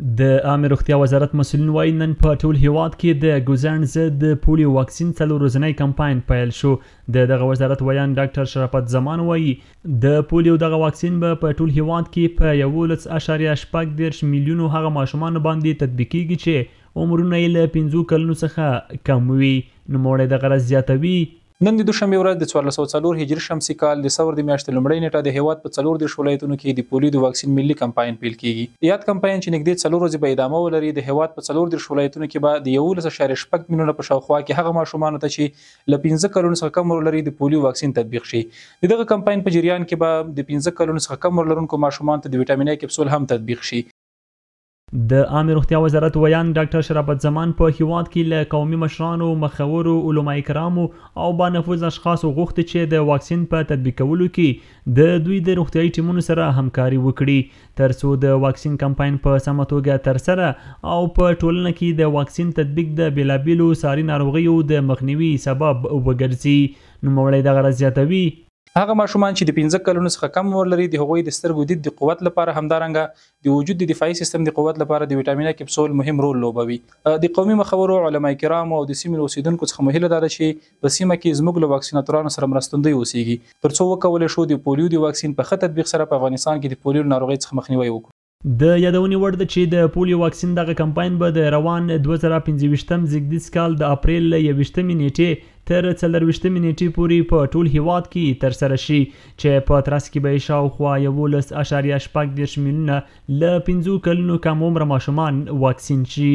د عامه روغتیا وزارت مسؤلین وایي نن په ټول هیواد کې د ګوزڼ ضد د پولیو واکسین څلور ورځنی کمپاین پیل شو. دغه وزارت ویان ډاکټر شرافت زمان وایي د پولیو دغه واکسین به په ټول هیواد کې په 11.8 میلیونو هغه ماشومانو باندې تطبیق کیږي چې عمرونه یې له 5 کلونو څخه کم وي. نوموړی دغه راز زیاتوي نن د دوشنبه ورځ د 1404 هجري شمسي کال د ثور د میاشتې لومړۍ نیټه د هیواد په 14 ولایتونو کې د پولیو د واکسین ملي کمپاین پیل کیږي. یاد کمپاین چې نږدې 4 ورځې به ادامه ولري د هیواد په 14 ولایتونو کې به د 11.8 میلیونه په شاوخوا کې هغه ماشومان ته چې له 15 کلونو څخه کم عمر لري د پولیو واکسین تطبیق شي. دغه کمپاین په جریان کې به د 15 کلونو څخه کم عمر لرونکو ماشومان ته د وټامین ای کپسول هم تطبیق شي. د عامه روغتیا وزارت ویان ډاکټر شرافت زمان په هیواد کې له قومي مشرانو، مخورو، علماء کرامو او با نفوذ اشخاصو غوښتي چې د واکسین په تطبیقولو کې د دوی د روغتیايي ټیمونو سره همکاري وکړي ترڅو د واکسین کمپاین په سمه توګه ترسره او په ټولنه کې د واکسین تطبیق د بیلابیلو ساري ناروغیو د مخنیوي سبب وګرځي. نوموړی دغه راز زیاتوي هغه ماشومان چې د 15 کلونو څخه کم عمر لري د هغوی د سترګو دید د قوت لپاره همدارنګه د وجود د دفاعي سیستم د قوت لپاره د وټامین ای کپسول مهم رول لوبوي. د قومي مخورو، علماء کرامو او د سیمې اوسیدونکو څخه مهیله ده چې په سیمه کې زموږ له واکسیناتورانو سره مرستندوی اوسیږي ترڅو وکولای شو د پولیو د واکسین په ښه تطبیق سره په افغانستان کې د پولیو ناروغۍ څخه مخنیوي وکړو. د یادونې وړ ده چې د پولیو واکسین دغه کمپاین به د روان 2025 زیږدیز کال د اپریل له 21 نیټې تر 24 نیټې پورې په ټول هیواد کې ترسره شي چې په ترڅ کې به شاوخوا 11.8 میلیونه له 15 کلونو کم عمره ماشومان واکسین شي.